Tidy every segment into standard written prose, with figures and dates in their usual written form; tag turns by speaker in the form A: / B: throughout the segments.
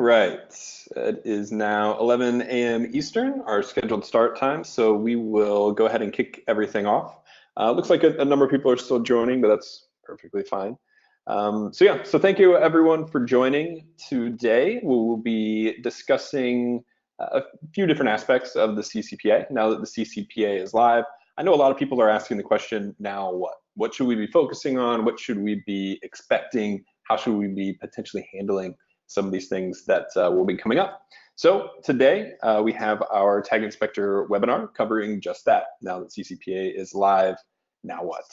A: right, it is now 11 a.m. Eastern, our scheduled start time, so we will go ahead and kick everything off. Looks like a number of people are still joining, but that's perfectly fine. So thank you everyone for joining today. We will be discussing a few different aspects of the CCPA now that the CCPA is live. I know a lot of people are asking the question, now what? What should we be focusing on? What should we be expecting? How should we be potentially handling some of these things that will be coming up? So today we have our Tag Inspector webinar covering just that. Now that CCPA is live, now what?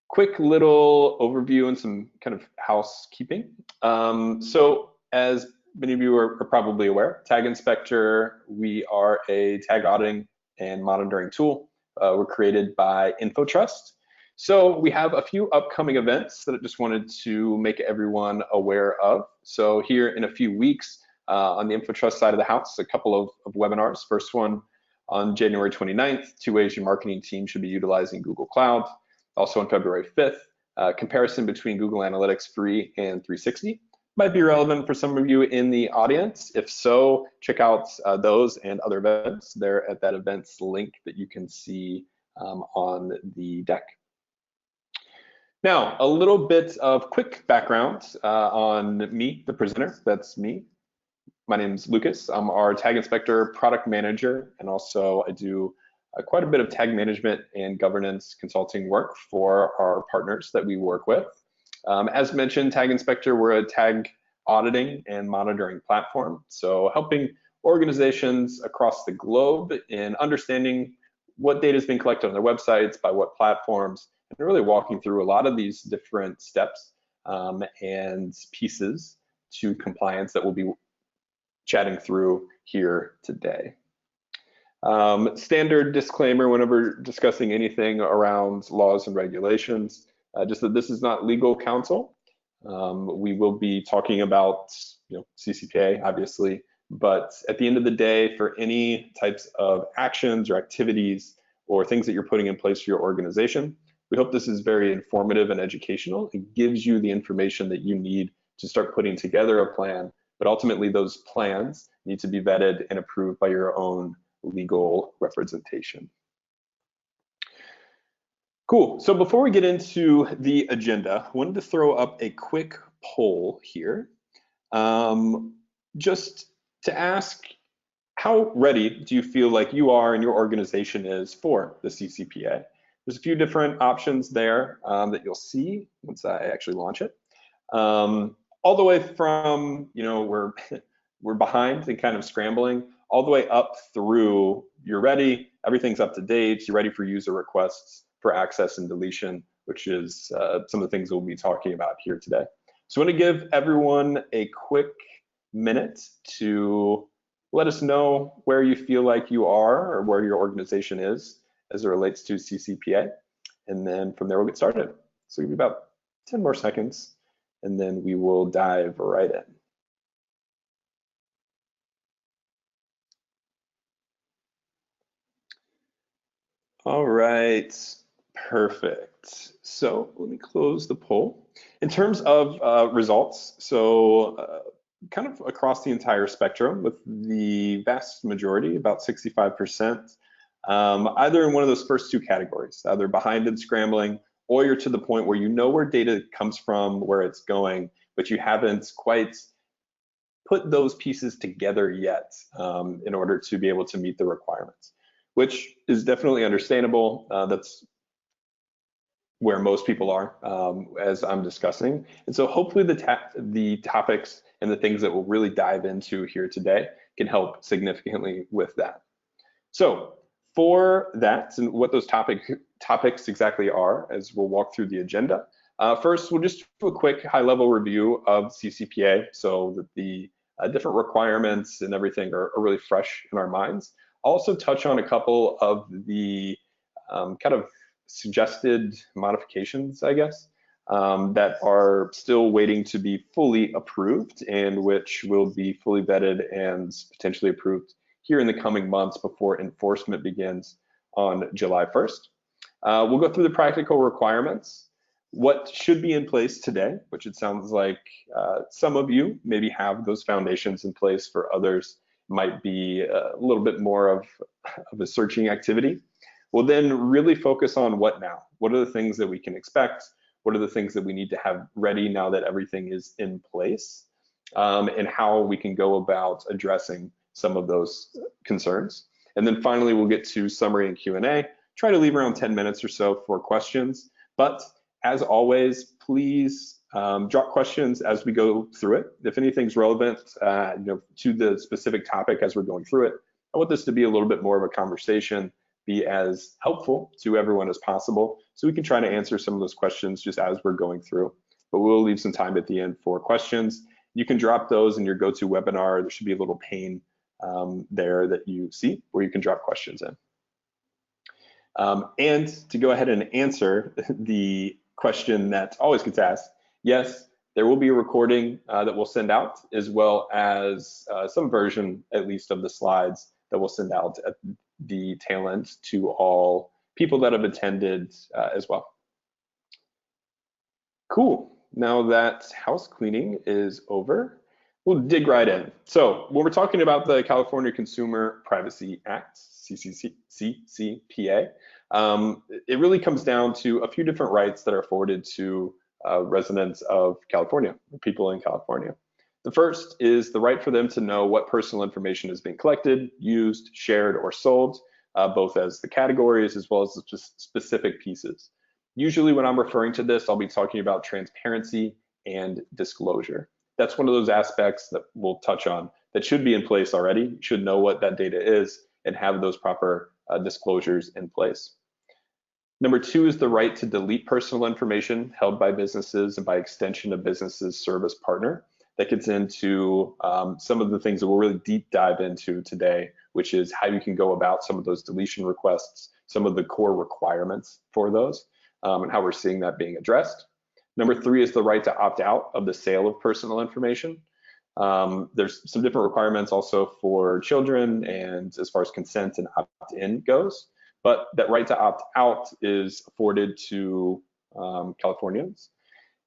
A: Quick little overview and some kind of housekeeping. So as many of you are probably aware, Tag Inspector, we are a tag auditing and monitoring tool. We're created by InfoTrust. So we have a few upcoming events that I just wanted to make everyone aware of. So here in a few weeks on the InfoTrust side of the house, a couple of webinars. First one on January 29th, 2 ways your marketing team should be utilizing Google Cloud. Also on February 5th, comparison between Google Analytics Free and 360. Might be relevant for some of you in the audience. If so, check out those and other events. They're at that events link that you can see on the deck. Now, a little bit of quick background on me, the presenter. That's me. My name is Lucas. I'm our Tag Inspector product manager, and also I do quite a bit of tag management and governance consulting work for our partners that we work with. As mentioned, Tag Inspector, we're a tag auditing and monitoring platform. So helping organizations across the globe in understanding what data is being collected on their websites, by what platforms, and really walking through a lot of these different steps and pieces to compliance that we'll be chatting through here today. Standard disclaimer whenever discussing anything around laws and regulations, just that this is not legal counsel. We will be talking about CCPA, obviously, but at the end of the day, for any types of actions or activities or things that you're putting in place for your organization, we hope this is very informative and educational. It gives you the information that you need to start putting together a plan, but ultimately those plans need to be vetted and approved by your own legal representation. Cool, so before we get into the agenda, I wanted to throw up a quick poll here, just to ask, how ready do you feel like you are and your organization is for the CCPA? There's a few different options there that you'll see once I actually launch it. All the way from, we're behind and kind of scrambling, all the way up through you're ready, everything's up to date, you're ready for user requests for access and deletion, which is some of the things we'll be talking about here today. So I want to give everyone a quick minute to let us know where you feel like you are or where your organization is as it relates to CCPA. And then from there, we'll get started. So give me about 10 more seconds, and then we will dive right in. All right, perfect. So let me close the poll. In terms of results, so kind of across the entire spectrum, with the vast majority, about 65%, either in one of those first two categories, either behind and scrambling, or you're to the point where you know where data comes from, where it's going, but you haven't quite put those pieces together yet in order to be able to meet the requirements, which is definitely understandable. That's where most people are as I'm discussing. And so hopefully the topics and the things that we'll really dive into here today can help significantly with that. So for that and what those topics exactly are, as we'll walk through the agenda, first we'll just do a quick high-level review of CCPA so that the different requirements and everything are really fresh in our minds. I'll also touch on a couple of the kind of suggested modifications, I guess, that are still waiting to be fully approved and which will be fully vetted and potentially approved here in the coming months before enforcement begins on July 1st. We'll go through the practical requirements. what should be in place today, which it sounds like some of you maybe have those foundations in place. For others, might be a little bit more of a searching activity. We'll then really focus on what now. What are the things that we can expect? What are the things that we need to have ready now that everything is in place? And how we can go about addressing some of those concerns. And then finally, we'll get to summary and Q&A. Try to leave around 10 minutes or so for questions. But as always, please drop questions as we go through it. If anything's relevant to the specific topic as we're going through it, I want this to be a little bit more of a conversation, be as helpful to everyone as possible, so we can try to answer some of those questions just as we're going through. But we'll leave some time at the end for questions. You can drop those in your GoToWebinar. There should be a little pane there that you see where you can drop questions in. And to go ahead and answer the question that always gets asked, yes, there will be a recording that we'll send out, as well as some version, at least, of the slides that we'll send out at the tail end to all people that have attended as well. Cool. Now that house cleaning is over, we'll dig right in. So when we're talking about the California Consumer Privacy Act, CCPA, it really comes down to a few different rights that are afforded to residents of California, people in California. The first is the right for them to know what personal information is being collected, used, shared, or sold, both as the categories as well as the specific pieces. Usually when I'm referring to this, I'll be talking about transparency and disclosure. That's one of those aspects that we'll touch on that should be in place already. You should know what that data is and have those proper disclosures in place. Number two is the right to delete personal information held by businesses and by extension of businesses' service partner. That gets into some of the things that we'll really deep dive into today, which is how you can go about some of those deletion requests, some of the core requirements for those, and how we're seeing that being addressed. Number three is the right to opt out of the sale of personal information. There's some different requirements also for children and as far as consent and opt-in goes, but that right to opt out is afforded to Californians.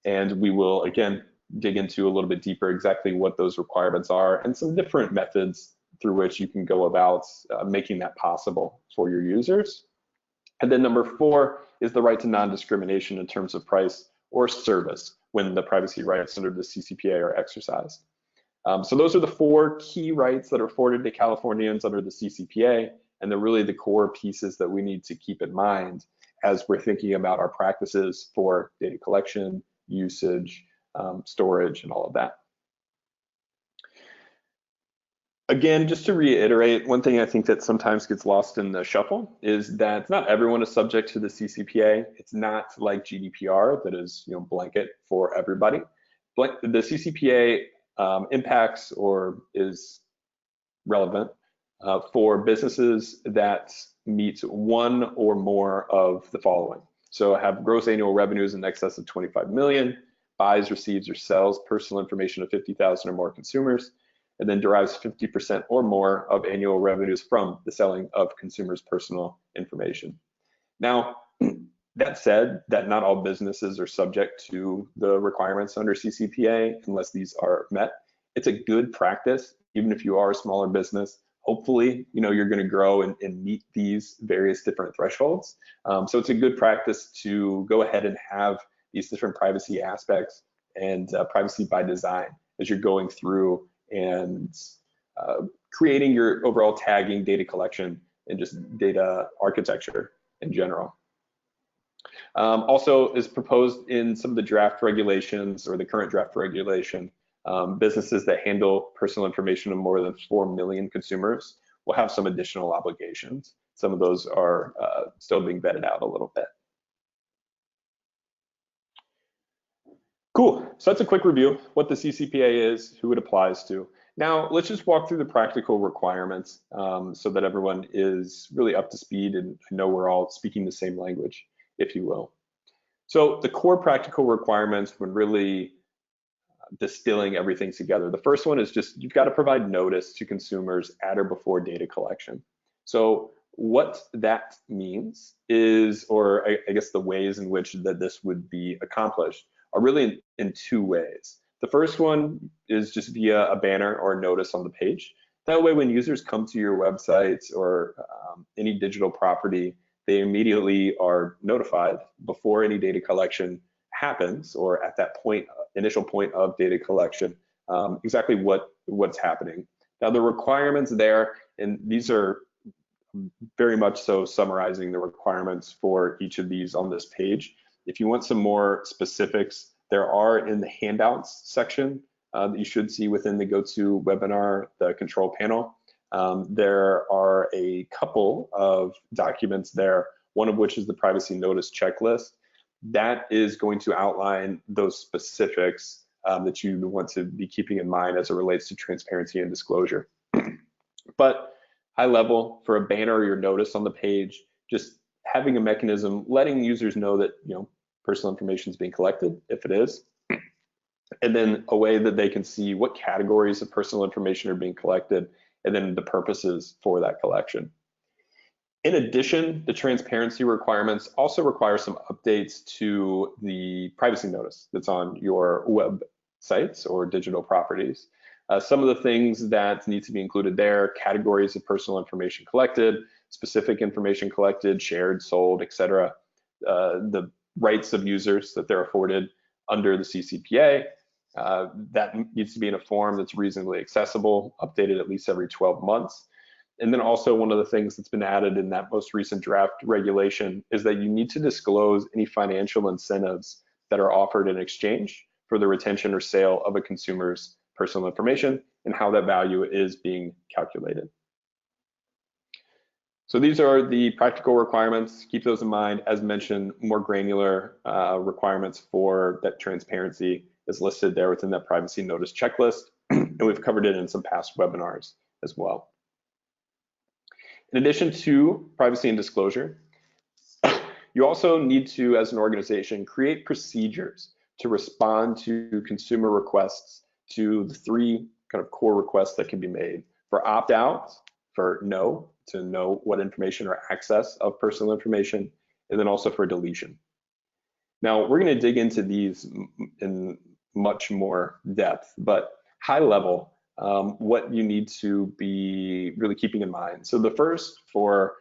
A: And we will, again, dig into a little bit deeper exactly what those requirements are and some different methods through which you can go about making that possible for your users. And then number four is the right to non-discrimination in terms of price or service when the privacy rights under the CCPA are exercised. So those are the four key rights that are afforded to Californians under the CCPA, and they're really the core pieces that we need to keep in mind as we're thinking about our practices for data collection, usage, storage, and all of that. Again, just to reiterate, one thing I think that sometimes gets lost in the shuffle is that not everyone is subject to the CCPA. It's not like GDPR that is, blanket for everybody. The CCPA impacts or is relevant for businesses that meet one or more of the following. So have gross annual revenues in excess of 25 million, buys, receives, or sells personal information of 50,000 or more consumers, and then derives 50% or more of annual revenues from the selling of consumers' personal information. Now, that said, that not all businesses are subject to the requirements under CCPA unless these are met. It's a good practice, even if you are a smaller business. Hopefully, you're going to grow and meet these various different thresholds. So it's a good practice to go ahead and have these different privacy aspects and privacy by design as you're going through and creating your overall tagging, data collection, and just data architecture in general. Also is proposed in some of the draft regulations or the current draft regulation, businesses that handle personal information of more than 4 million consumers will have some additional obligations. Some of those are still being vetted out a little bit. Cool, so that's a quick review, what the CCPA is, who it applies to. Now, let's just walk through the practical requirements so that everyone is really up to speed and know we're all speaking the same language, if you will. So the core practical requirements when really distilling everything together. The first one is just, you've got to provide notice to consumers at or before data collection. So What that means is, or I guess the ways in which that this would be accomplished are really in two ways. The first one is just via a banner or a notice on the page. That way, when users come to your website or any digital property, they immediately are notified before any data collection happens, or at that point, initial point of data collection, exactly what's happening. Now, the requirements there, and these are very much so summarizing the requirements for each of these on this page. If you want some more specifics, there are in the handouts section that you should see within the GoToWebinar, the control panel. There are a couple of documents there, one of which is the privacy notice checklist. That is going to outline those specifics that you want to be keeping in mind as it relates to transparency and disclosure. But high level, for a banner or your notice on the page, just having a mechanism letting users know that personal information is being collected, if it is, and then a way that they can see what categories of personal information are being collected, and then the purposes for that collection. In addition, the transparency requirements also require some updates to the privacy notice that's on your websites or digital properties. Some of the things that need to be included there: categories of personal information collected, specific information collected, shared, sold, etc. The rights of users that they're afforded under the CCPA. That needs to be in a form that's reasonably accessible, updated at least every 12 months. And then also, one of the things that's been added in that most recent draft regulation is that you need to disclose any financial incentives that are offered in exchange for the retention or sale of a consumer's personal information and how that value is being calculated. So these are the practical requirements. Keep those in mind. As mentioned, more granular requirements for that transparency is listed there within that privacy notice checklist, and we've covered it in some past webinars as well. In addition to privacy and disclosure, you also need to, as an organization, create procedures to respond to consumer requests to the three kind of core requests that can be made: for opt-out, for no, to know what information or access of personal information, and then also for deletion. Now, we're going to dig into these in much more depth, but high level, what you need to be really keeping in mind. So the first, for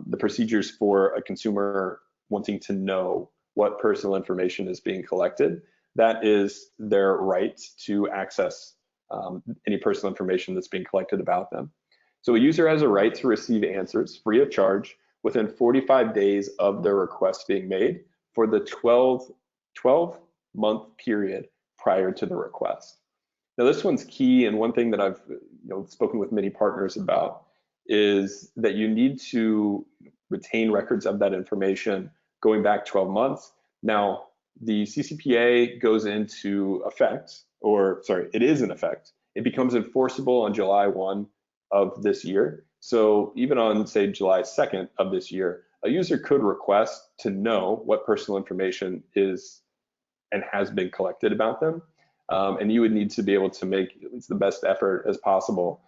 A: the procedures for a consumer wanting to know what personal information is being collected, that is their right to access any personal information that's being collected about them. So a user has a right to receive answers free of charge within 45 days of their request being made for the 12-month period prior to the request. Now, this one's key, and one thing that I've spoken with many partners about is that you need to retain records of that information going back 12 months. Now, the CCPA goes into effect, or sorry, it is in effect. It becomes enforceable on July 1 of this year. So even on, say, July 2nd of this year, a user could request to know what personal information is and has been collected about them. And you would need to be able to make at least the best effort as possible,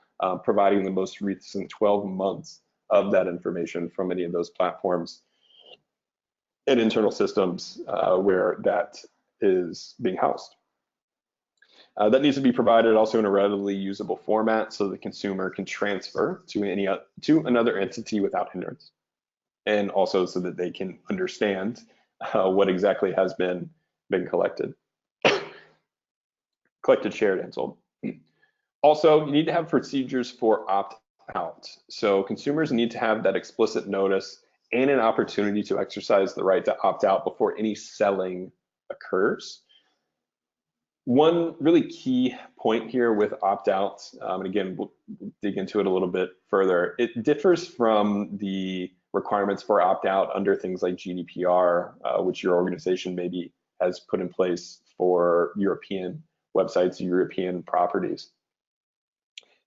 A: providing the most recent 12 months of that information from any of those platforms and internal systems where that is being housed. That needs to be provided also in a readily usable format so the consumer can transfer to another entity without hindrance, and also so that they can understand what exactly has been collected, shared, and sold. Also, you need to have procedures for opt-out. So consumers need to have that explicit notice and an opportunity to exercise the right to opt out before any selling occurs. One really key point here with opt-out, and again, we'll dig into it a little bit further, it differs from the requirements for opt-out under things like GDPR, which your organization maybe has put in place for European websites, European properties.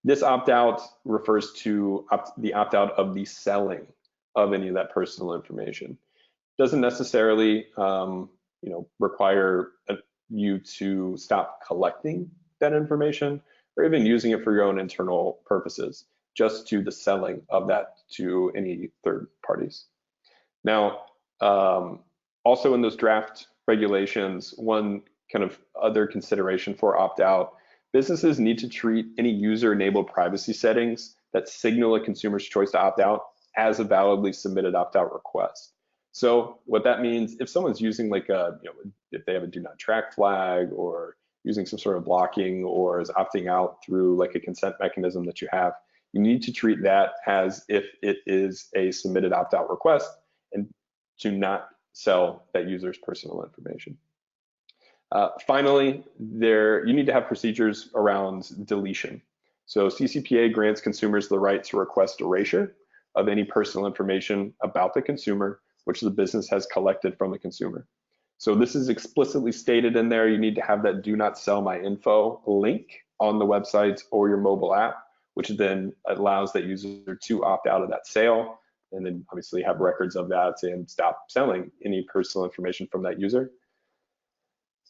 A: This opt-out refers to the opt-out of the selling of any of that personal information. Doesn't necessarily require you to stop collecting that information or even using it for your own internal purposes. just to the selling of that to any third parties. Now, also in those draft regulations, one kind of other consideration for opt-out, businesses need to treat any user-enabled privacy settings that signal a consumer's choice to opt out as a validly submitted opt-out request. So what that means, if someone's using like a, if they have a do not track flag or using some sort of blocking or is opting out through like a consent mechanism that you have, you need to treat that as if it is a submitted opt-out request and to not sell that user's personal information. Finally, you need to have procedures around deletion. So CCPA grants consumers the right to request erasure of any personal information about the consumer, which the business has collected from the consumer. So this is explicitly stated in there. You need to have that do not sell my info link on the website or your mobile app, which then allows that user to opt out of that sale, and then obviously have records of that and stop selling any personal information from that user.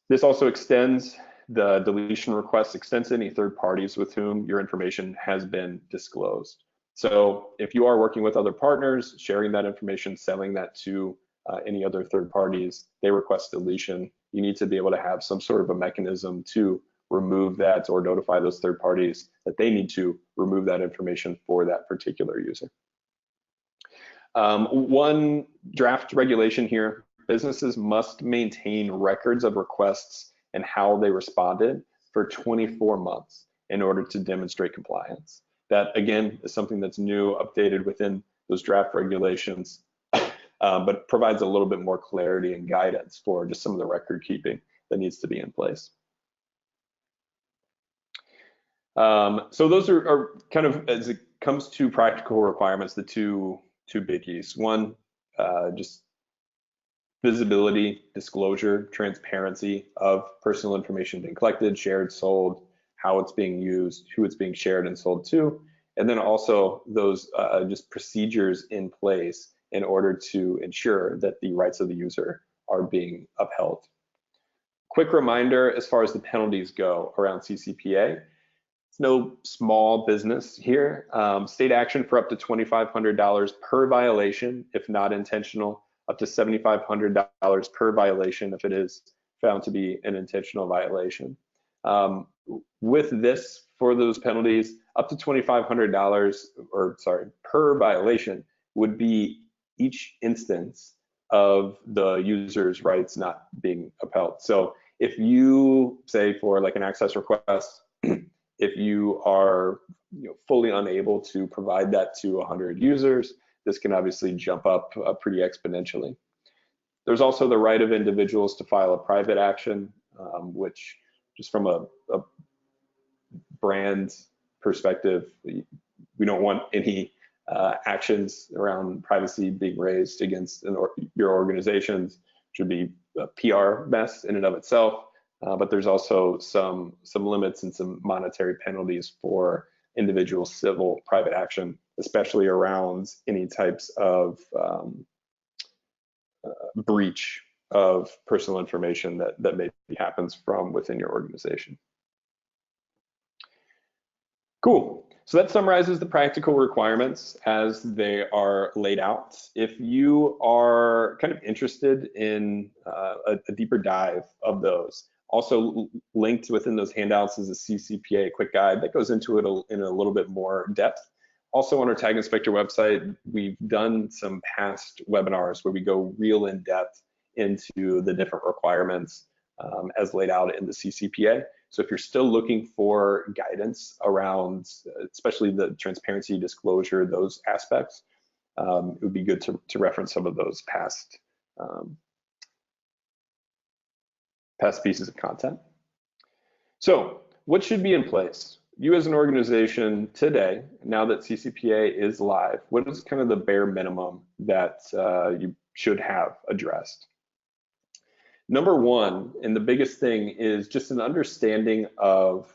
A: This also extends the deletion request, extends to any third parties with whom your information has been disclosed. So if you are working with other partners, sharing that information, selling that to any other third parties, they request deletion, you need to be able to have some sort of a mechanism to remove that or notify those third parties that they need to remove that information for that particular user. One draft regulation here, businesses must maintain records of requests and how they responded for 24 months in order to demonstrate compliance. That, again, is something that's new, updated within those draft regulations, but provides a little bit more clarity and guidance for just some of the record keeping that needs to be in place. So those are kind of, as it comes to practical requirements, the two biggies. One, just visibility, disclosure, transparency of personal information being collected, shared, sold, how it's being used, who it's being shared and sold to, and then also those just procedures in place in order to ensure that the rights of the user are being upheld. Quick reminder as far as the penalties go around CCPA. It's no small business here. State action for up to $2,500 per violation if not intentional, up to $7,500 per violation if it is found to be an intentional violation. With this, for those penalties, up to $2,500 per violation would be each instance of the user's rights not being upheld. So if you say for like an access request, if you are fully unable to provide that to 100 users, this can obviously jump up pretty exponentially. There's also the right of individuals to file a private action, which just from a brand perspective, we don't want any actions around privacy being raised against your organizations. Should be a PR mess in and of itself, but there's also some limits and some monetary penalties for individual civil private action, especially around any types of breach of personal information that maybe happens from within your organization. Cool. So that summarizes the practical requirements as they are laid out. If you are kind of interested in a deeper dive of those, also linked within those handouts is a CCPA quick guide that goes into it in a little bit more depth. Also on our Tag Inspector website, we've done some past webinars where we go real in depth into the different requirements as laid out in the CCPA. So if you're still looking for guidance around, especially the transparency, disclosure, those aspects, it would be good to reference some of those past pieces of content. So what should be in place? You as an organization today, now that CCPA is live, what is kind of the bare minimum that you should have addressed? Number one, and the biggest thing, is just an understanding of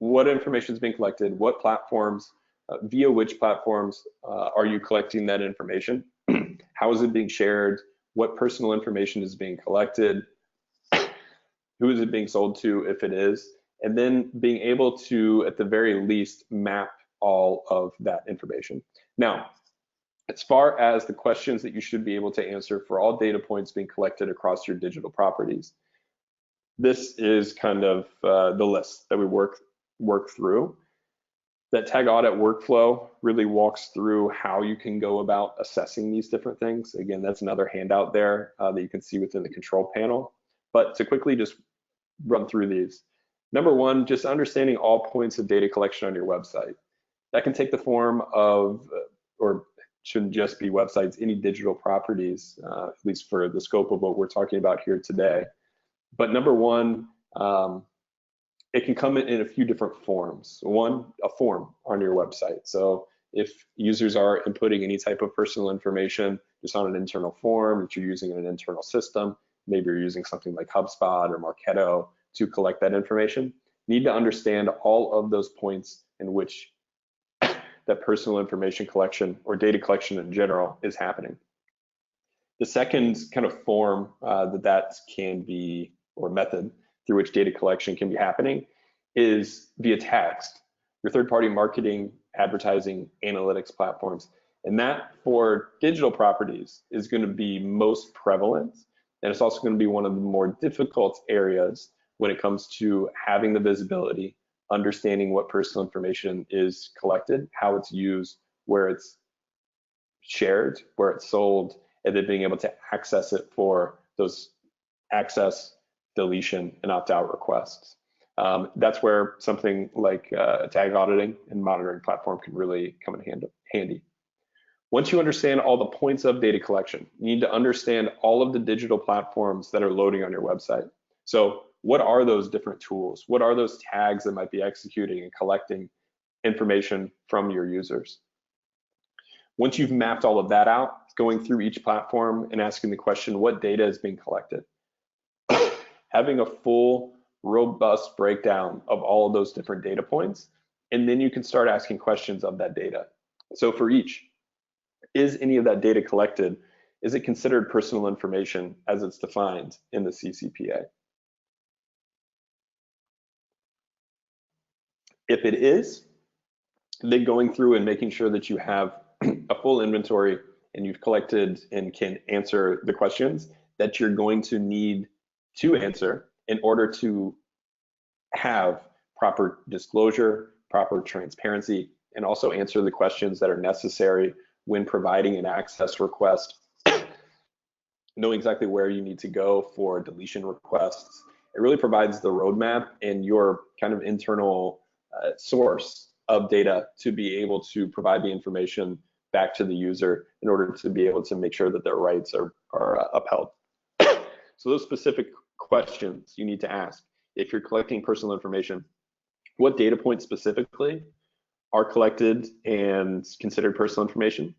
A: what information is being collected, what platforms, via which platforms are you collecting that information, how is it being shared, what personal information is being collected, who is it being sold to if it is, and then being able to, at the very least, map all of that information. Now, as far as the questions that you should be able to answer for all data points being collected across your digital properties, this is kind of the list that we work through. That tag audit workflow really walks through how you can go about assessing these different things. Again, that's another handout there that you can see within the control panel. But to quickly just run through these. Number one, just understanding all points of data collection on your website. That can take the form of, or shouldn't just be websites, any digital properties, at least for the scope of what we're talking about here today. But number one, it can come in a few different forms. One, a form on your website. So if users are inputting any type of personal information just on an internal form, if you're using an internal system, maybe you're using something like HubSpot or Marketo to collect that information, you need to understand all of those points in which that personal information collection or data collection in general is happening. The second kind of form that can be, or method through which data collection can be happening, is via tags, your third-party marketing, advertising, analytics platforms. And that for digital properties is going to be most prevalent. And it's also going to be one of the more difficult areas when it comes to having the visibility, understanding what personal information is collected, how it's used, where it's shared, where it's sold, and then being able to access it for those access, deletion, and opt-out requests. That's where something like a tag auditing and monitoring platform can really come in handy. Once you understand all the points of data collection, you need to understand all of the digital platforms that are loading on your website. So what are those different tools? What are those tags that might be executing and collecting information from your users? Once you've mapped all of that out, going through each platform and asking the question, what data is being collected? Having a full, robust breakdown of all of those different data points, and then you can start asking questions of that data. So for each, is any of that data collected? Is it considered personal information as it's defined in the CCPA? If it is, then going through and making sure that you have a full inventory and you've collected and can answer the questions that you're going to need to answer in order to have proper disclosure, proper transparency, and also answer the questions that are necessary when providing an access request, know exactly where you need to go for deletion requests. It really provides the roadmap and your kind of internal source of data to be able to provide the information back to the user in order to be able to make sure that their rights are upheld. So those specific questions you need to ask. If you're collecting personal information, what data points specifically are collected and considered personal information?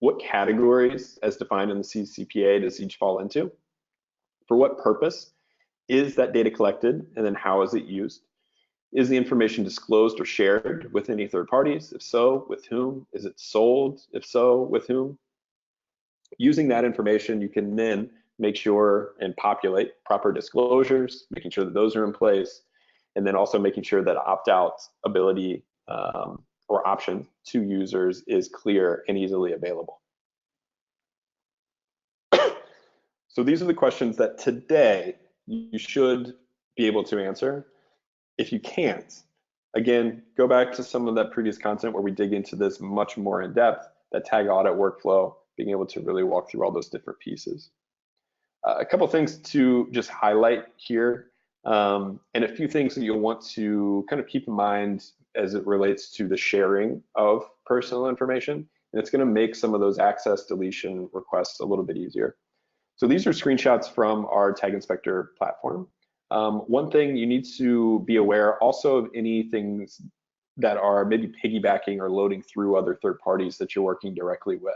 A: What categories, as defined in the CCPA, does each fall into? For what purpose is that data collected, and then how is it used? Is the information disclosed or shared with any third parties? If so, with whom? Is it sold? If so, with whom? Using that information, you can then make sure and populate proper disclosures, making sure that those are in place, and then also making sure that opt-out ability or option to users is clear and easily available. So these are the questions that today you should be able to answer. If you can't, again, go back to some of that previous content where we dig into this much more in depth, that tag audit workflow, being able to really walk through all those different pieces. A couple things to just highlight here, and a few things that you'll want to kind of keep in mind as it relates to the sharing of personal information, and it's going to make some of those access deletion requests a little bit easier. So these are screenshots from our Tag Inspector platform. One thing you need to be aware also of any things that are maybe piggybacking or loading through other third parties that you're working directly with.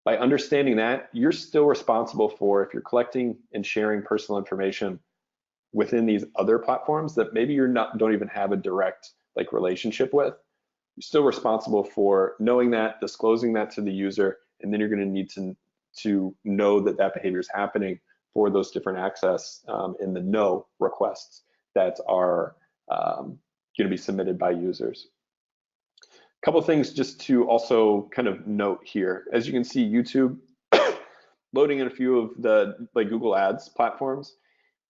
A: By understanding that, you're still responsible for, if you're collecting and sharing personal information within these other platforms that maybe don't even have a direct relationship with, you're still responsible for knowing that, disclosing that to the user, and then you're going to need to know that that behavior is happening for those different access in the no requests that are going to be submitted by users. couple things just to also kind of note here. As you can see, YouTube loading in a few of the Google Ads platforms.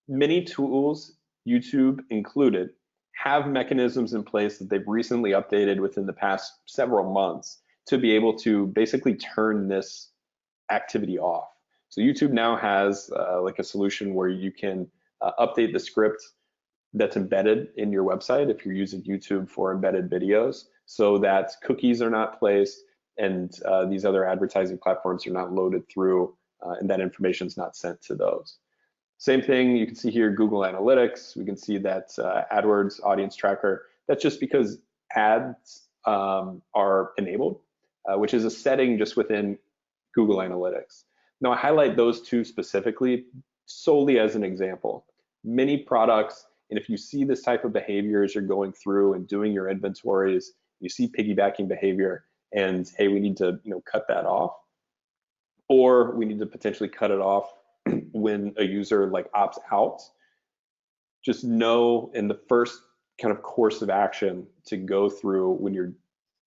A: Many tools, YouTube included, have mechanisms in place that they've recently updated within the past several months to be able to basically turn this activity off. So YouTube now has like a solution where you can update the script that's embedded in your website if you're using YouTube for embedded videos, so that cookies are not placed and these other advertising platforms are not loaded through and that information is not sent to those. Same thing, you can see here Google Analytics. We can see that AdWords audience tracker. That's just because ads are enabled, which is a setting just within Google Analytics. Now I highlight those two specifically solely as an example. Many products, and if you see this type of behavior as you're going through and doing your inventories, you see piggybacking behavior and hey, we need to cut that off, or we need to potentially cut it off when a user opts out. Just know in the first kind of course of action to go through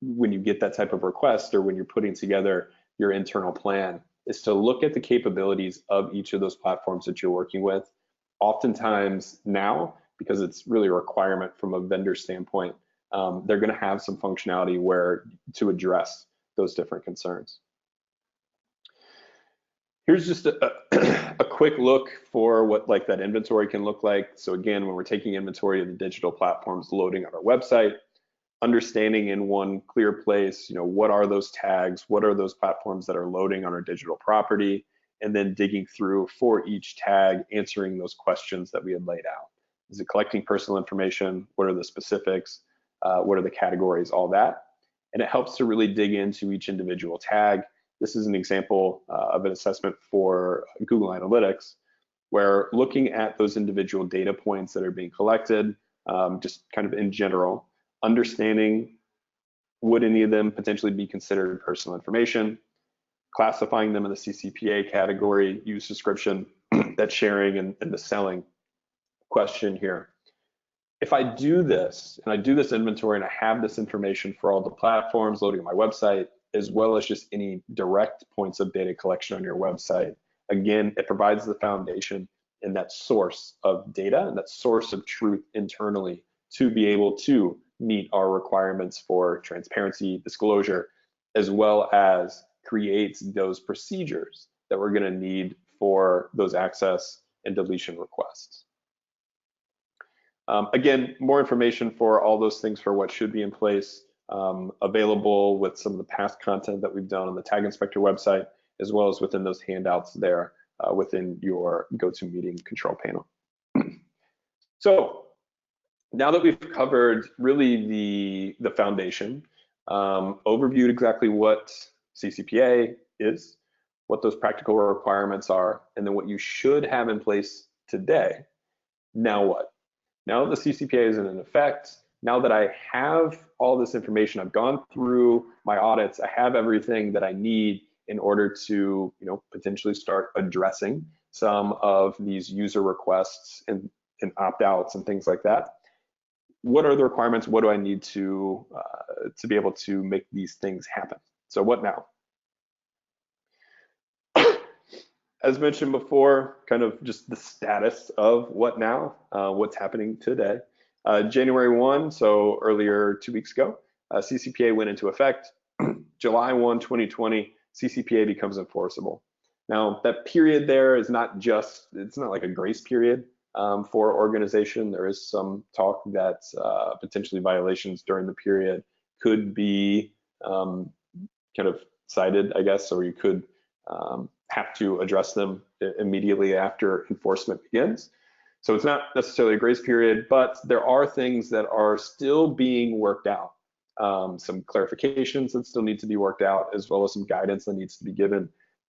A: when you get that type of request or when you're putting together your internal plan is to look at the capabilities of each of those platforms that you're working with. Oftentimes now, because it's really a requirement from a vendor standpoint, they're going to have some functionality where to address those different concerns. Here's just a quick look for what that inventory can look like. So again, when we're taking inventory of the digital platforms loading on our website, understanding in one clear place, what are those tags, what are those platforms that are loading on our digital property, and then digging through for each tag, answering those questions that we had laid out. Is it collecting personal information? What are the specifics? What are the categories? All that. And it helps to really dig into each individual tag. This is an example of an assessment for Google Analytics, where looking at those individual data points that are being collected, just kind of in general, understanding would any of them potentially be considered personal information, classifying them in the CCPA category, use description, that sharing and the selling question here. If I do this, and I do this inventory and I have this information for all the platforms loading on my website, as well as just any direct points of data collection on your website, again, it provides the foundation and that source of data and that source of truth internally to be able to meet our requirements for transparency, disclosure, as well as creates those procedures that we're going to need for those access and deletion requests. Again, more information for all those things for what should be in place available with some of the past content that we've done on the Tag Inspector website, as well as within those handouts there within your GoToMeeting control panel. So now that we've covered really the foundation, overviewed exactly what CCPA is, what those practical requirements are, and then what you should have in place today, now what? Now that the CCPA is in effect, now that I have all this information, I've gone through my audits, I have everything that I need in order to potentially start addressing some of these user requests and opt-outs and things like that. What are the requirements? What do I need to be able to make these things happen? So what now? As mentioned before, kind of just the status of what now, what's happening today. January 1, so earlier 2 weeks ago, CCPA went into effect. July 1, 2020, CCPA becomes enforceable. Now that period there is not just, it's not like a grace period for organization. There is some talk that potentially violations during the period could be kind of cited, I guess, or you could have to address them immediately after enforcement begins. So it's not necessarily a grace period, but there are things that are still being worked out. Some clarifications that still need to be worked out, as well as some guidance that needs to be given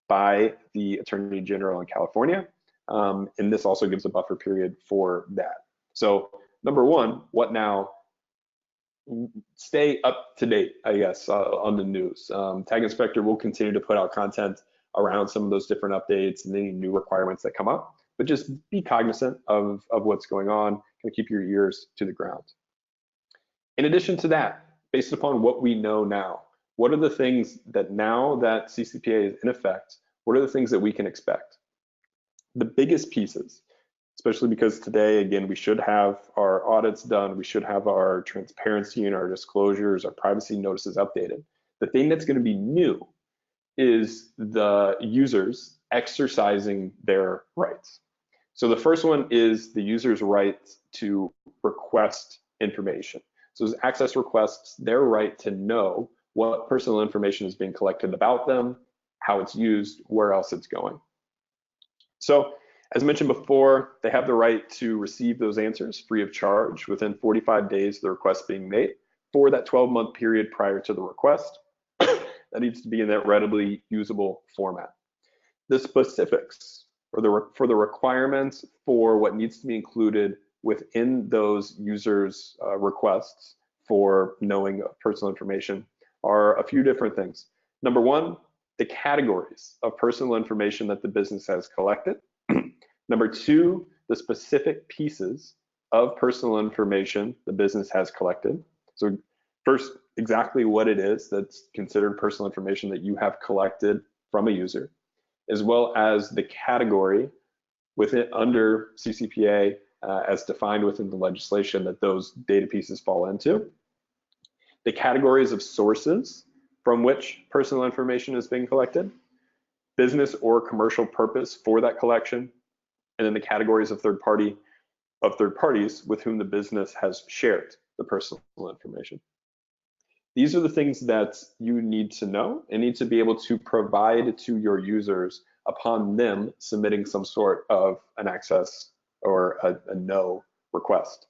A: by the Attorney General in California. And this also gives a buffer period for that. So number one, what now? Stay up to date, I guess, on the news. Tag Inspector will continue to put out content around some of those different updates and any new requirements that come up, but just be cognizant of what's going on, kind of keep your ears to the ground. In addition to that, based upon what we know now. What are the things that now that CCPA is in effect, what are the things that we can expect? The biggest pieces, especially because today, again, we should have our audits done, we should have our transparency and our disclosures, our privacy notices updated. The thing that's going to be new is the users exercising their rights. So the first one is the user's right to request information. So as access requests, their right to know what personal information is being collected about them, how it's used, where else it's going. So as mentioned before, they have the right to receive those answers free of charge within 45 days of the request being made for that 12-month period prior to the request. That needs to be in that readily usable format. The specifics for the requirements for what needs to be included within those users' requests for knowing personal information are a few different things. Number one, the categories of personal information that the business has collected. Number two, the specific pieces of personal information the business has collected. So first, exactly what it is that's considered personal information that you have collected from a user, as well as the category within under CCPA as defined within the legislation that those data pieces fall into. The categories of sources from which personal information is being collected, business or commercial purpose for that collection, and then the categories of third parties with whom the business has shared the personal information. These are the things that you need to know and need to be able to provide to your users upon them submitting some sort of an access or a no request.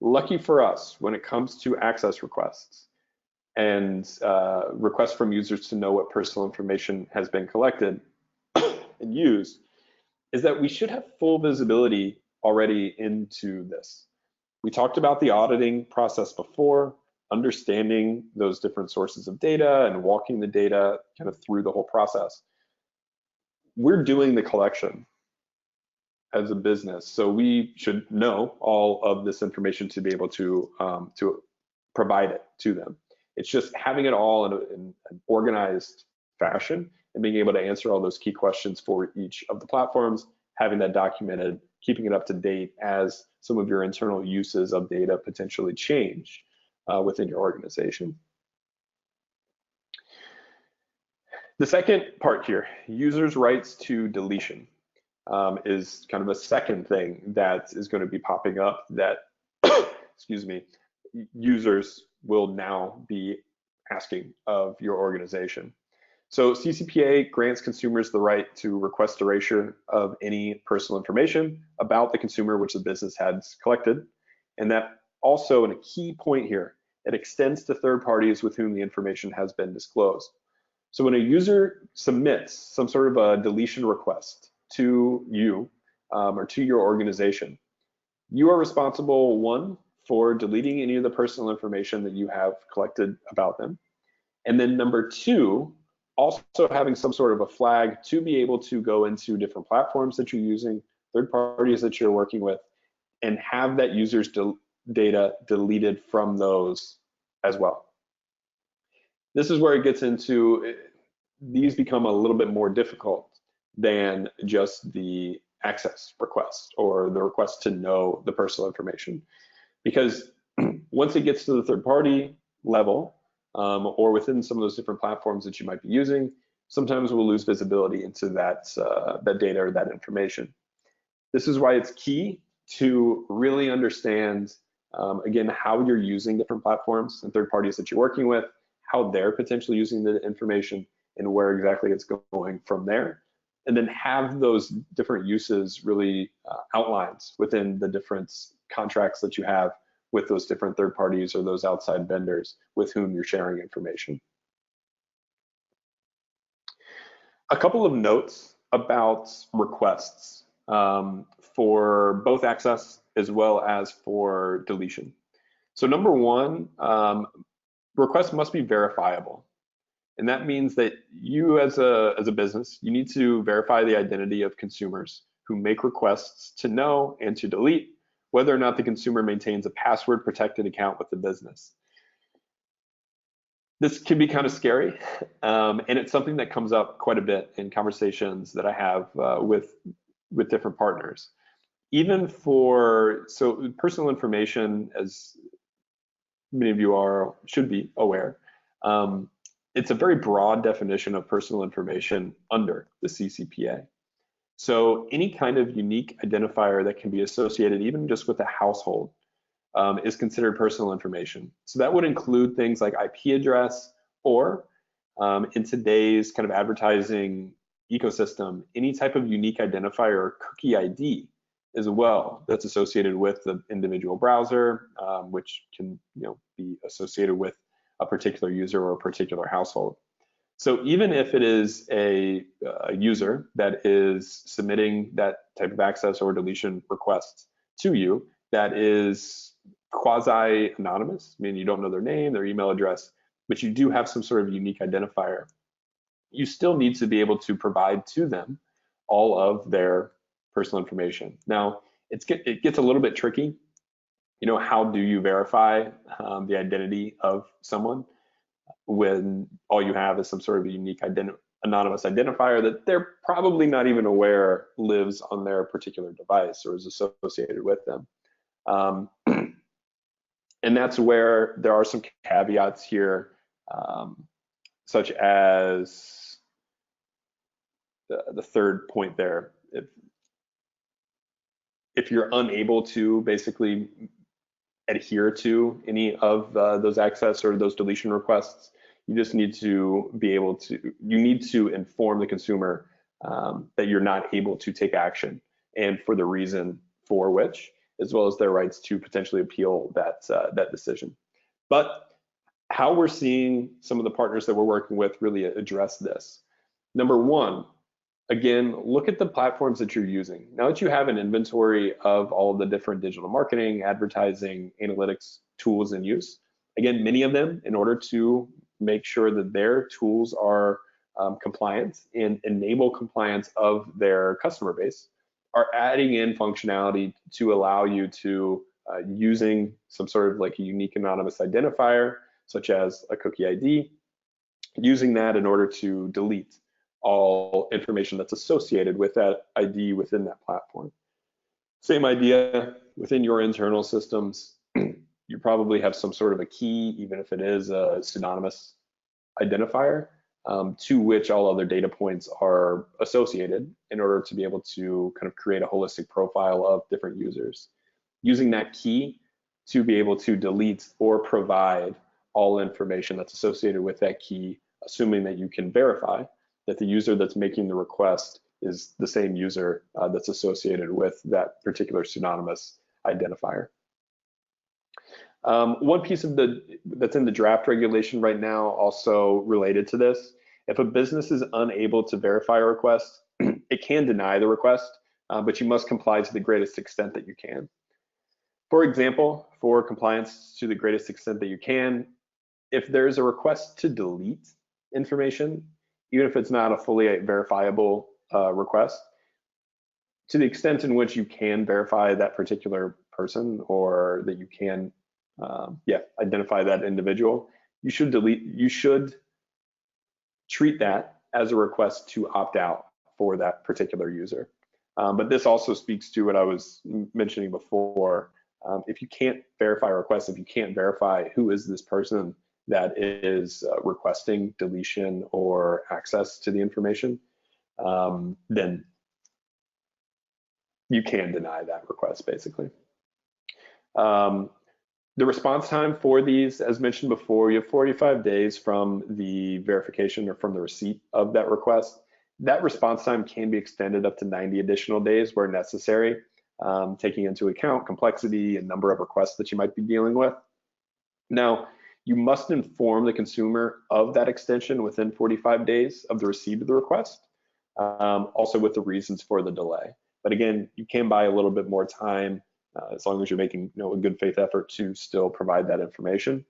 A: Lucky for us, when it comes to access requests and requests from users to know what personal information has been collected and used, is that we should have full visibility already into this. We talked about the auditing process before, understanding those different sources of data and walking the data kind of through the whole process. We're doing the collection as a business, so we should know all of this information to be able to provide it to them. It's just having it all in an organized fashion and being able to answer all those key questions for each of the platforms, having that documented, keeping it up to date as some of your internal uses of data potentially change within your organization. The second part here, users' rights to deletion, is kind of a second thing that is going to be popping up that, excuse me, users will now be asking of your organization. So CCPA grants consumers the right to request erasure of any personal information about the consumer which the business has collected. And that also, in a key point here, it extends to third parties with whom the information has been disclosed. So when a user submits some sort of a deletion request to you or to your organization, you are responsible, one, for deleting any of the personal information that you have collected about them. And then number two, also having some sort of a flag to be able to go into different platforms that you're using, third parties that you're working with, and have that user's data deleted from those as well. This is where it gets into, these become a little bit more difficult than just the access request or the request to know the personal information. Because once it gets to the third party level, or within some of those different platforms that you might be using, sometimes we'll lose visibility into that data or that information. This is why it's key to really understand, again, how you're using different platforms and third parties that you're working with, how they're potentially using the information, and where exactly it's going from there. And then have those different uses really outlined within the different contracts that you have with those different third parties or those outside vendors with whom you're sharing information. A couple of notes about requests for both access as well as for deletion. So number one, requests must be verifiable. And that means that you as a business, you need to verify the identity of consumers who make requests to know and to delete whether or not the consumer maintains a password protected account with the business. This can be kind of scary, and it's something that comes up quite a bit in conversations that I have with different partners. Even so personal information, as many of you should be aware, it's a very broad definition of personal information under the CCPA. So any kind of unique identifier that can be associated even just with a household is considered personal information. So that would include things like IP address, or in today's kind of advertising ecosystem, any type of unique identifier or cookie ID as well that's associated with the individual browser, which can be associated with a particular user or a particular household. So even if it is a user that is submitting that type of access or deletion request to you that is quasi-anonymous, meaning you don't know their name, their email address, but you do have some sort of unique identifier, you still need to be able to provide to them all of their personal information. Now, it gets a little bit tricky. How do you verify the identity of someone when all you have is some sort of a unique anonymous identifier that they're probably not even aware lives on their particular device or is associated with them? And that's where there are some caveats here, such as the third point there. If you're unable to basically adhere to any of those access or those deletion requests, you just need to be able to, you need to inform the consumer that you're not able to take action and for the reason for which, as well as their rights to potentially appeal that decision. But how we're seeing some of the partners that we're working with really address this. Number one, again, look at the platforms that you're using. Now that you have an inventory of all of the different digital marketing, advertising, analytics tools in use, again, many of them, in order to make sure that their tools are compliant and enable compliance of their customer base, are adding in functionality to allow you to, using some sort of like a unique anonymous identifier, such as a cookie ID, using that in order to delete all information that's associated with that ID within that platform. Same idea within your internal systems. You probably have some sort of a key, even if it is a pseudonymous identifier, to which all other data points are associated in order to be able to kind of create a holistic profile of different users. Using that key to be able to delete or provide all information that's associated with that key, assuming that you can verify that the user that's making the request is the same user that's associated with that particular pseudonymous identifier. One piece of that's in the draft regulation right now, also related to this, if a business is unable to verify a request, it can deny the request, but you must comply to the greatest extent that you can. For example, for compliance to the greatest extent that you can, if there's a request to delete information, even if it's not a fully verifiable request, to the extent in which you can verify that particular person or that you can identify that individual, you should treat that as a request to opt out for that particular user. But this also speaks to what I was mentioning before. If you can't verify a request, if you can't verify who is this person that is requesting deletion or access to the information, then you can deny that request, basically. The response time for these, as mentioned before, you have 45 days from the verification or from the receipt of that request. That response time can be extended up to 90 additional days where necessary, taking into account complexity and number of requests that you might be dealing with. Now, you must inform the consumer of that extension within 45 days of the receipt of the request, also with the reasons for the delay. But again, you can buy a little bit more time as long as you're making a good faith effort to still provide that information.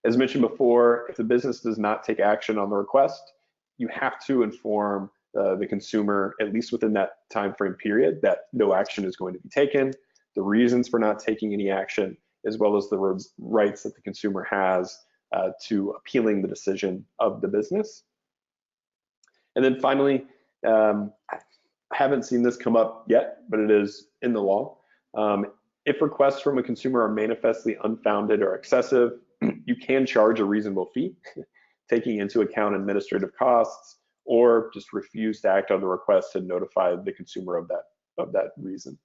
A: As mentioned before, if the business does not take action on the request, you have to inform the consumer, at least within that time frame period, that no action is going to be taken, the reasons for not taking any action, as well as the rights that the consumer has to appealing the decision of the business. And then finally, I haven't seen this come up yet, but it is in the law. If requests from a consumer are manifestly unfounded or excessive, you can charge a reasonable fee, taking into account administrative costs, or just refuse to act on the request and notify the consumer of that reason.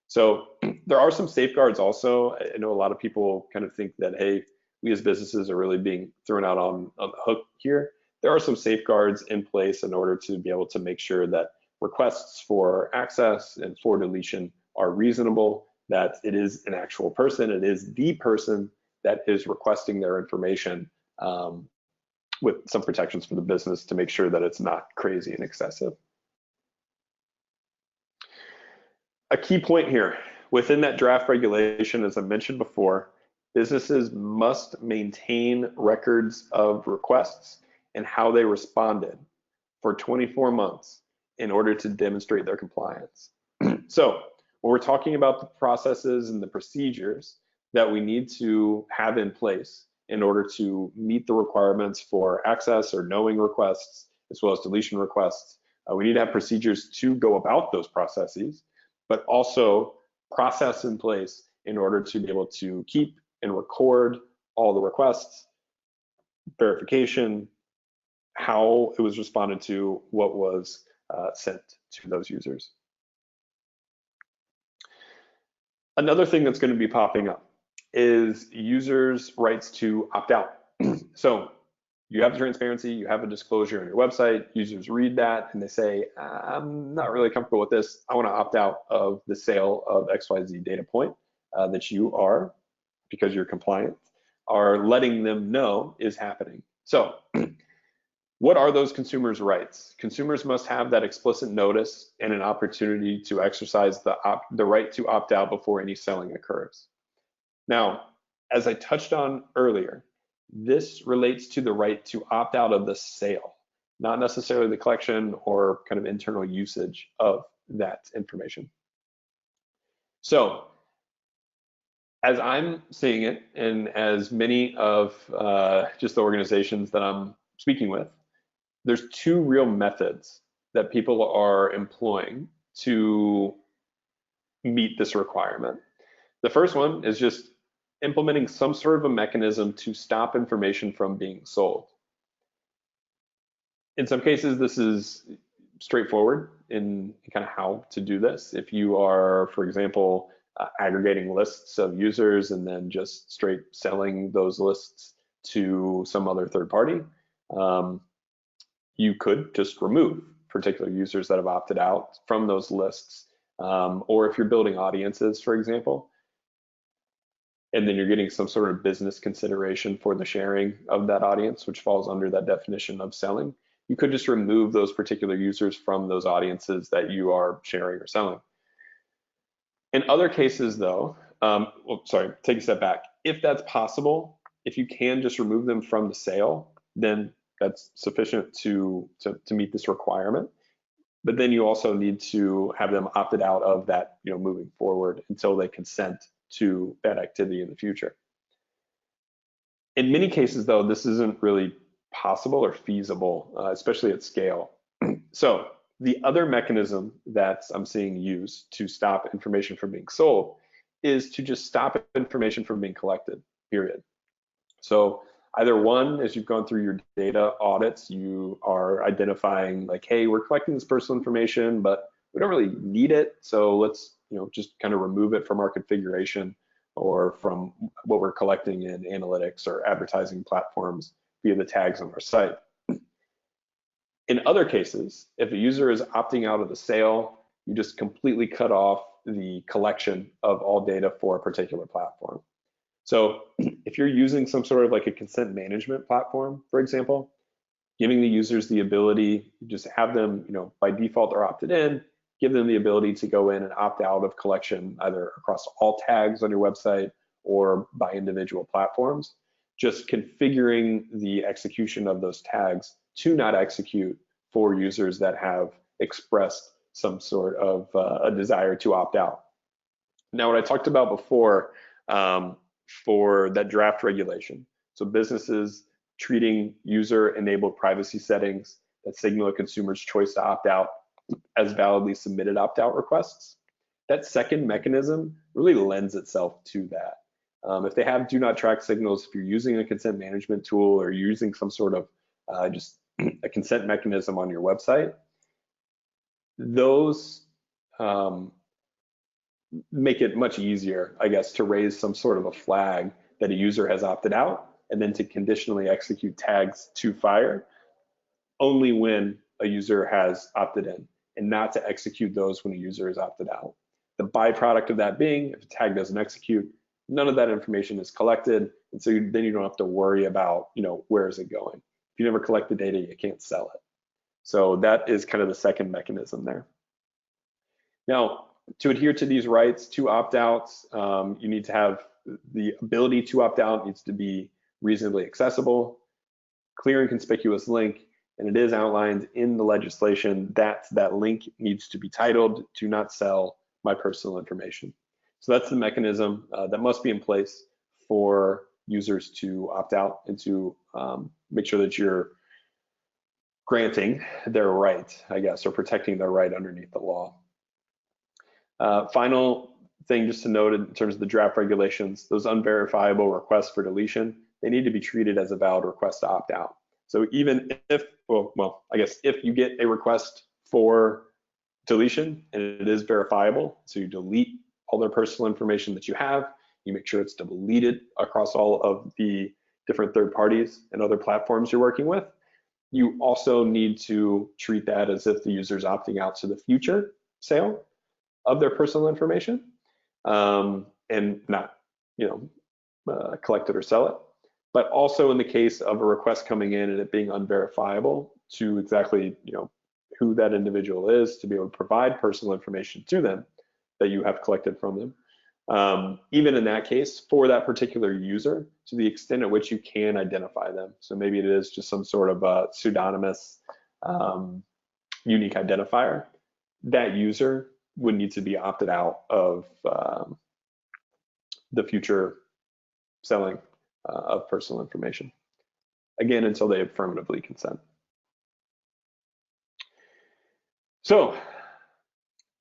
A: So there are some safeguards also. I know a lot of people kind of think that, hey, we as businesses are really being thrown out on the hook here. There are some safeguards in place in order to be able to make sure that requests for access and for deletion are reasonable, that it is an actual person, it is the person that is requesting their information, with some protections for the business to make sure that it's not crazy and excessive. A key point here, within that draft regulation, as I mentioned before, businesses must maintain records of requests and how they responded for 24 months in order to demonstrate their compliance. So when we're talking about the processes and the procedures that we need to have in place in order to meet the requirements for access or knowing requests, as well as deletion requests, we need to have procedures to go about those processes, but also process in place in order to be able to keep and record all the requests, verification, how it was responded to, what was sent to those users. Another thing that's going to be popping up is users' rights to opt out. So you have transparency, you have a disclosure on your website, users read that and they say, I'm not really comfortable with this. I want to opt out of the sale of XYZ data point that you are, because you're compliant, are letting them know is happening. So what are those consumers' rights? Consumers must have that explicit notice and an opportunity to exercise the right to opt out before any selling occurs. Now, as I touched on earlier, this relates to the right to opt out of the sale, not necessarily the collection or kind of internal usage of that information. So, as I'm seeing it, and as many of just the organizations that I'm speaking with, there's two real methods that people are employing to meet this requirement. The first one is just implementing some sort of a mechanism to stop information from being sold. In some cases, this is straightforward in kind of how to do this. If you are, for example, aggregating lists of users and then just straight selling those lists to some other third party, you could just remove particular users that have opted out from those lists. Or if you're building audiences, for example, and then you're getting some sort of business consideration for the sharing of that audience, which falls under that definition of selling, you could just remove those particular users from those audiences that you are sharing or selling. In other cases though, take a step back. If that's possible, if you can just remove them from the sale, then that's sufficient to meet this requirement. But then you also need to have them opted out of that, moving forward until they consent to that activity in the future. In many cases though, this isn't really possible or feasible, especially at scale. So the other mechanism that I'm seeing used to stop information from being sold is to just stop information from being collected, period. So either one, as you've gone through your data audits, you are identifying like, hey, we're collecting this personal information, but we don't really need it. So let's, just kind of remove it from our configuration or from what we're collecting in analytics or advertising platforms via the tags on our site. In other cases, if a user is opting out of the sale, you just completely cut off the collection of all data for a particular platform. So if you're using some sort of like a consent management platform, for example, giving the users the ability, just have them, by default they're opted in, give them the ability to go in and opt out of collection either across all tags on your website or by individual platforms, just configuring the execution of those tags to not execute for users that have expressed some sort of a desire to opt out. Now, what I talked about before for that draft regulation. So businesses treating user-enabled privacy settings that signal a consumer's choice to opt out as validly submitted opt-out requests. That second mechanism really lends itself to that. If they have do not track signals, if you're using a consent management tool or using some sort of just a consent mechanism on your website, those make it much easier, I guess, to raise some sort of a flag that a user has opted out and then to conditionally execute tags to fire only when a user has opted in and not to execute those when a user is opted out. The byproduct of that being, if a tag doesn't execute, none of that information is collected, and so then you don't have to worry about, where is it going. If you never collect the data, you can't sell it. So that is kind of the second mechanism there. Now, to adhere to these rights to opt-outs, you need to have the ability to opt out needs to be reasonably accessible, clear and conspicuous link, and it is outlined in the legislation that that link needs to be titled "Do not sell my personal information." So that's the mechanism that must be in place for users to opt out and to make sure that you're granting their right, I guess, or protecting their right underneath the law. Final thing just to note in terms of the draft regulations, those unverifiable requests for deletion, they need to be treated as a valid request to opt out. So even if, well, I guess if you get a request for deletion and it is verifiable, so you delete all their personal information that you have, you make sure it's deleted across all of the different third parties and other platforms you're working with, you also need to treat that as if the user's opting out to the future sale of their personal information and not, collect it or sell it. But also in the case of a request coming in and it being unverifiable to exactly, who that individual is, to be able to provide personal information to them that you have collected from them. Even in that case, for that particular user, to the extent at which you can identify them. So maybe it is just some sort of pseudonymous unique identifier. That user would need to be opted out of the future selling of personal information. Again, until they affirmatively consent. So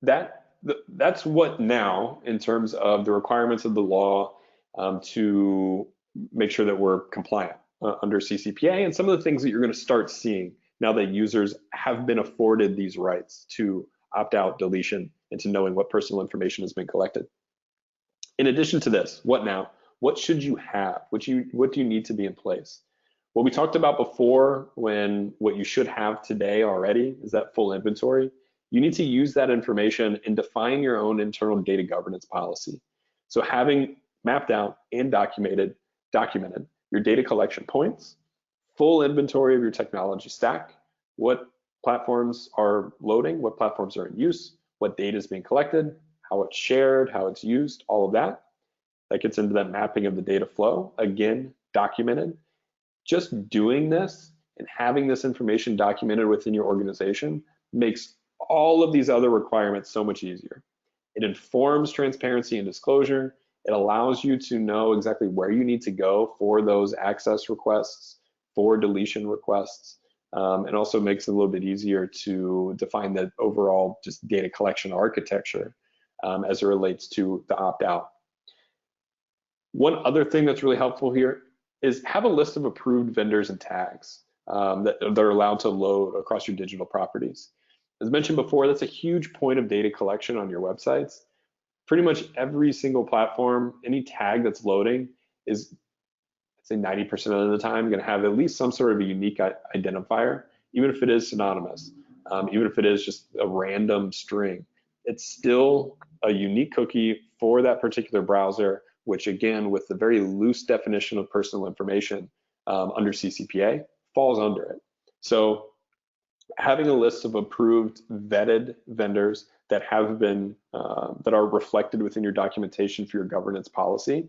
A: that's what now, in terms of the requirements of the law to make sure that we're compliant under CCPA, and some of the things that you're going to start seeing now that users have been afforded these rights to opt out, deletion, and to knowing what personal information has been collected. In addition to this, what now? What should you have? What do you need to be in place? What we talked about before, when what you should have today already is that full inventory. You need to use that information in defining your own internal data governance policy. So having mapped out and documented your data collection points, full inventory of your technology stack, what platforms are loading, what platforms are in use, what data is being collected, how it's shared, how it's used, all of that. That gets into that mapping of the data flow, again, documented. Just doing this and having this information documented within your organization makes all of these other requirements so much easier. It informs transparency and disclosure. It allows you to know exactly where you need to go for those access requests, for deletion requests, and also makes it a little bit easier to define the overall just data collection architecture as it relates to the opt-out. One other thing that's really helpful here is have a list of approved vendors and tags that are allowed to load across your digital properties. As mentioned before, that's a huge point of data collection on your websites. Pretty much every single platform, any tag that's loading is, I'd say 90% of the time, going to have at least some sort of a unique identifier, even if it is synonymous, even if it is just a random string. It's still a unique cookie for that particular browser, which again, with the very loose definition of personal information under CCPA, falls under it. So having a list of approved, vetted vendors that have been, that are reflected within your documentation for your governance policy,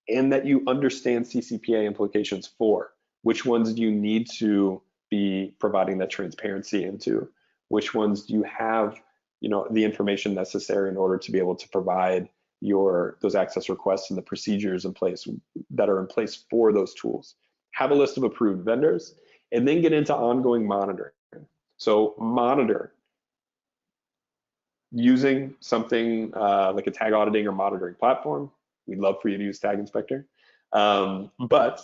A: and that you understand CCPA implications for. Which ones do you need to be providing that transparency into? Which ones do you have, the information necessary in order to be able to provide those access requests and the procedures in place that are in place for those tools. Have a list of approved vendors, and then get into ongoing monitoring. So monitor using something like a tag auditing or monitoring platform. We'd love for you to use Tag Inspector. But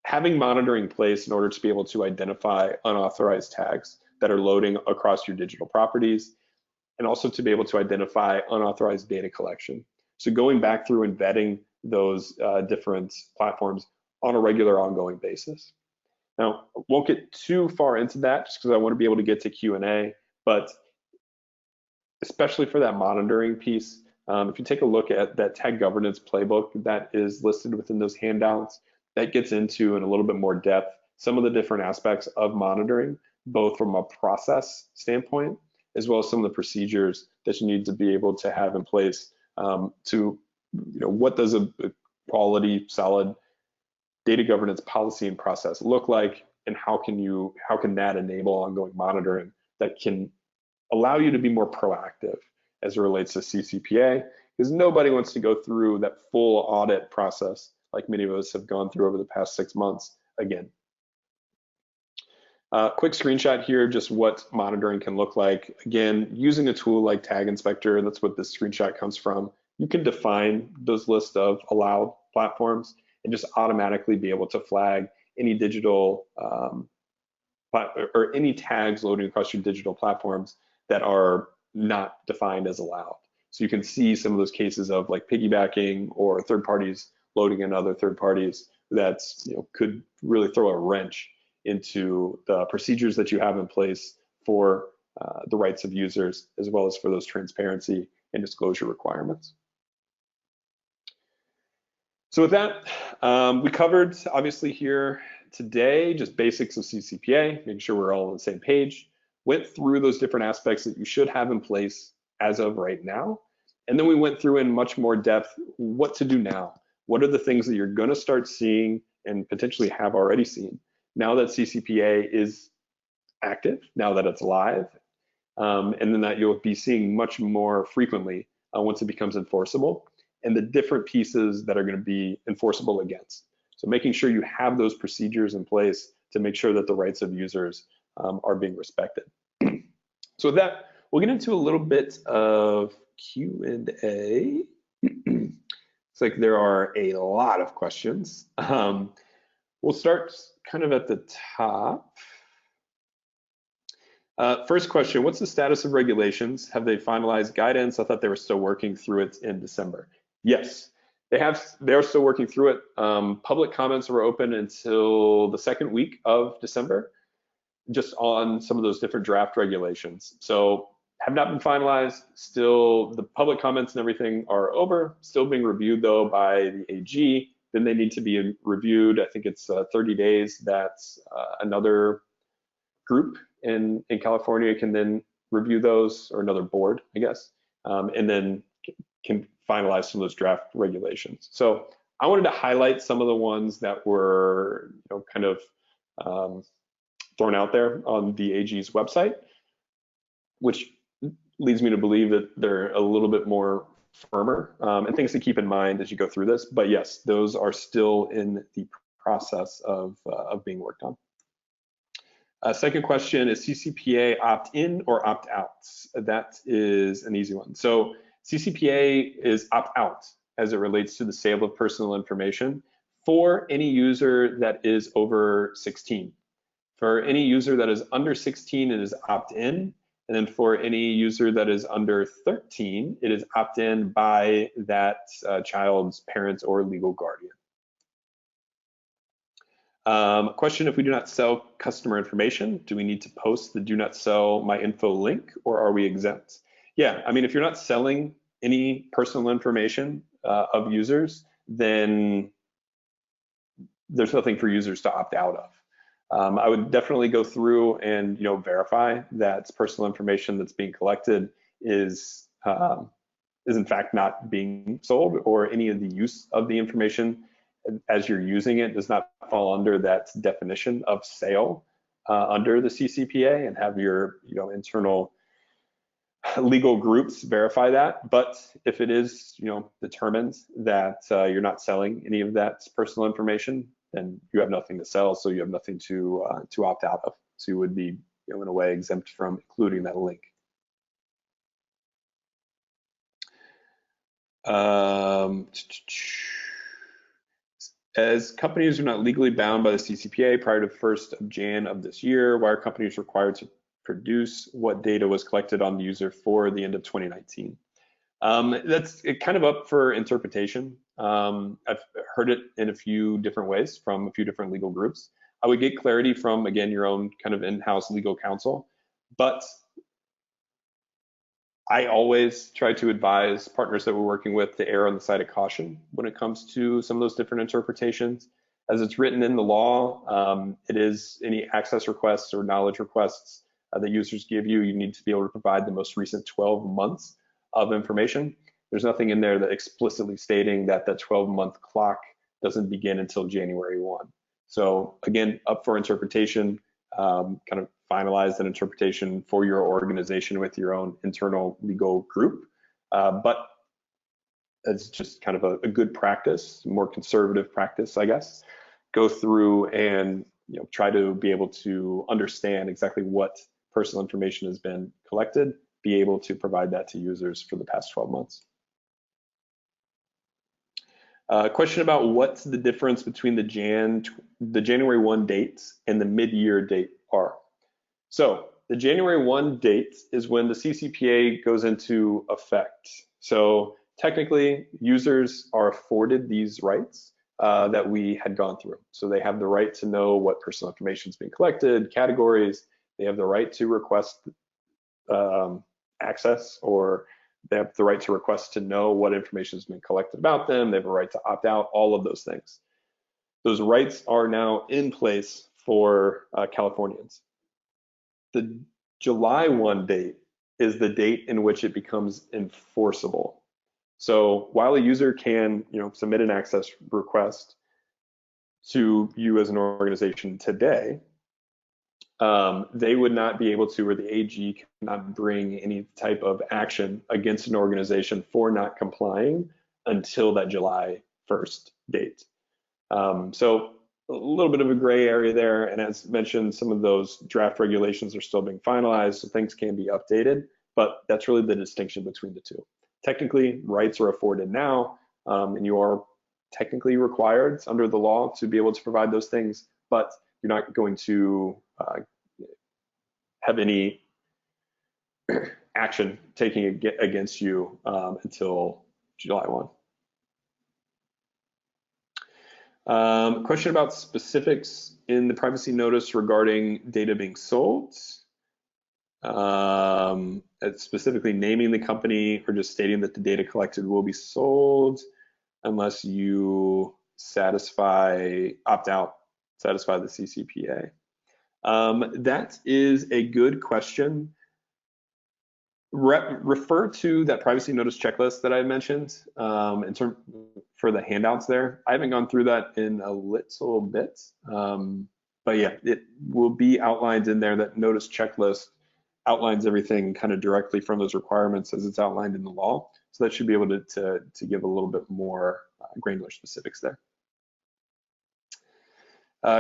A: having monitoring in place in order to be able to identify unauthorized tags that are loading across your digital properties, and also to be able to identify unauthorized data collection. So going back through and vetting those different platforms on a regular ongoing basis. Now, I won't get too far into that just because I want to be able to get to Q&A, but especially for that monitoring piece, if you take a look at that tag governance playbook that is listed within those handouts, that gets into in a little bit more depth some of the different aspects of monitoring, both from a process standpoint, as well as some of the procedures that you need to be able to have in place to, what does a quality, solid data governance policy and process look like, and how can that enable ongoing monitoring that can allow you to be more proactive as it relates to CCPA, because nobody wants to go through that full audit process like many of us have gone through over the past 6 months again. Quick screenshot here, just what monitoring can look like. Again, using a tool like Tag Inspector, that's what this screenshot comes from. You can define those lists of allowed platforms and just automatically be able to flag any digital or any tags loading across your digital platforms that are not defined as allowed. So you can see some of those cases of like piggybacking or third parties loading in other third parties that's could really throw a wrench into the procedures that you have in place for the rights of users, as well as for those transparency and disclosure requirements. So with that, we covered obviously here today just basics of CCPA, making sure we're all on the same page, went through those different aspects that you should have in place as of right now. And then we went through in much more depth what to do now. What are the things that you're going to start seeing and potentially have already seen now that CCPA is active, now that it's live, and then that you'll be seeing much more frequently once it becomes enforceable, and the different pieces that are going to be enforceable against. So making sure you have those procedures in place to make sure that the rights of users are being respected. So with that, we'll get into a little bit of Q&A. It's like there are a lot of questions. We'll start kind of at the top. First question, what's the status of regulations? Have they finalized guidance? I thought they were still working through it in December. Yes, they're still working through it. Public comments were open until the second week of December, just on some of those different draft regulations. So have not been finalized. Still, the public comments and everything are over, still being reviewed though by the AG. Then they need to be reviewed. I think it's 30 days that another group in California can then review those, or another board, I guess, and then can finalize some of those draft regulations. So I wanted to highlight some of the ones that were kind of thrown out there on the AG's website, which leads me to believe that they're a little bit more firmer, and things to keep in mind as you go through this. But yes, those are still in the process of being worked on. Second question, is CCPA opt-in or opt-out? That is an easy one. So CCPA is opt-out as it relates to the sale of personal information for any user that is over 16. For any user that is under 16, it is opt-in. And then for any user that is under 13, it is opt-in by that child's parents or legal guardian. Question, if we do not sell customer information, do we need to post the do not sell my info link, or are we exempt? Yeah, I mean, if you're not selling any personal information of users, then there's nothing for users to opt out of. I would definitely go through and verify that personal information that's being collected is in fact not being sold, or any of the use of the information as you're using it does not fall under that definition of sale under the CCPA, and have your internal legal groups verify that. But if it is, determined that you're not selling any of that personal information, then you have nothing to sell, so you have nothing to opt out of. So you would be, in a way, exempt from including that link. As companies are not legally bound by the CCPA prior to the 1st of Jan of this year, why are companies required to produce what data was collected on the user for the end of 2019? That's kind of up for interpretation. I've heard it in a few different ways from a few different legal groups. I would get clarity from, again, your own kind of in-house legal counsel, but I always try to advise partners that we're working with to err on the side of caution when it comes to some of those different interpretations. As it's written in the law, it is any access requests or knowledge requests that users give you, you need to be able to provide the most recent 12 months of information. There's nothing in there that explicitly stating that that 12-month clock doesn't begin until January 1. So again, up for interpretation, kind of finalize an interpretation for your organization with your own internal legal group. But it's just kind of a good practice, more conservative practice, I guess. Go through and try to be able to understand exactly what personal information has been collected, be able to provide that to users for the past 12 months. Question about what's the difference between the January 1 date and the mid-year date are. So the January 1 date is when the CCPA goes into effect. So technically, users are afforded these rights that we had gone through. So they have the right to know what personal information is being collected, categories. They have the right to request access, or they have the right to request to know what information has been collected about them. They have a right to opt out, all of those things. Those rights are now in place for Californians. The July 1 date is the date in which it becomes enforceable. So while a user can, submit an access request to you as an organization today, they would not be able to, or the AG cannot bring any type of action against an organization for not complying until that July 1st date. So a little bit of a gray area there, and as mentioned, some of those draft regulations are still being finalized, so things can be updated, but that's really the distinction between the two. Technically, rights are afforded now, and you are technically required under the law to be able to provide those things, but you're not going to have any action taken against you until July 1. Question about specifics in the privacy notice regarding data being sold. It's specifically naming the company or just stating that the data collected will be sold unless you opt out, satisfy the CCPA. That is a good question. Refer to that privacy notice checklist that I mentioned for the handouts there. I haven't gone through that in a little bit, but yeah, it will be outlined in there. That notice checklist outlines everything kind of directly from those requirements as it's outlined in the law. So that should be able to give a little bit more granular specifics there.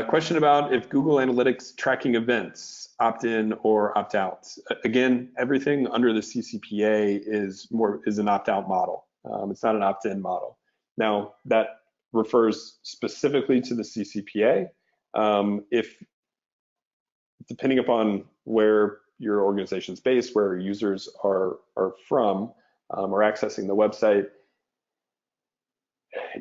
A: Question about if Google Analytics tracking events opt in or opt out. Again, everything under the CCPA is an opt out model. It's not an opt in model. Now that refers specifically to the CCPA. If depending upon where your organization's based, where users are from or accessing the website,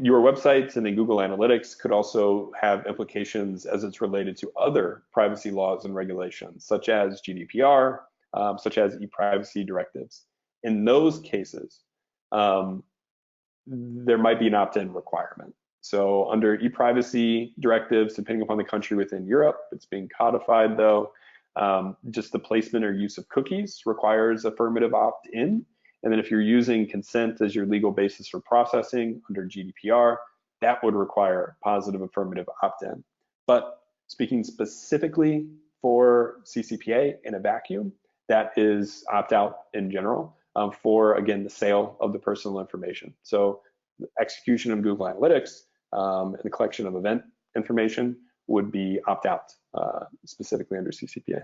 A: your websites and then Google Analytics could also have implications as it's related to other privacy laws and regulations, such as GDPR, such as e-privacy directives. In those cases, there might be an opt-in requirement. So under e-privacy directives, depending upon the country within Europe, it's being codified though, just the placement or use of cookies requires affirmative opt-in. And then if you're using consent as your legal basis for processing under GDPR, that would require positive affirmative opt-in. But speaking specifically for CCPA in a vacuum, that is opt-out in general for, again, the sale of the personal information. So the execution of Google Analytics and the collection of event information would be opt-out, specifically under CCPA.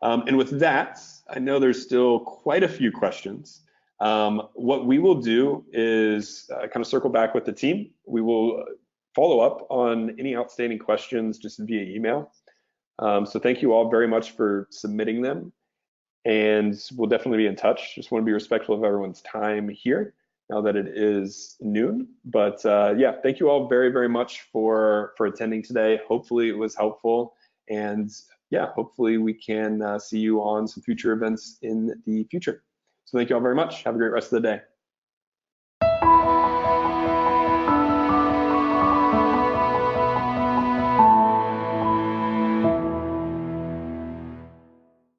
A: And with that, I know there's still quite a few questions. What we will do is kind of circle back with the team. We will follow up on any outstanding questions just via email. So thank you all very much for submitting them, and we'll definitely be in touch. Just want to be respectful of everyone's time here now that it is noon. But yeah, thank you all very, very much for attending today. Hopefully it was helpful, and yeah, hopefully we can see you on some future events in the future. So thank you all very much. Have a great rest of the day.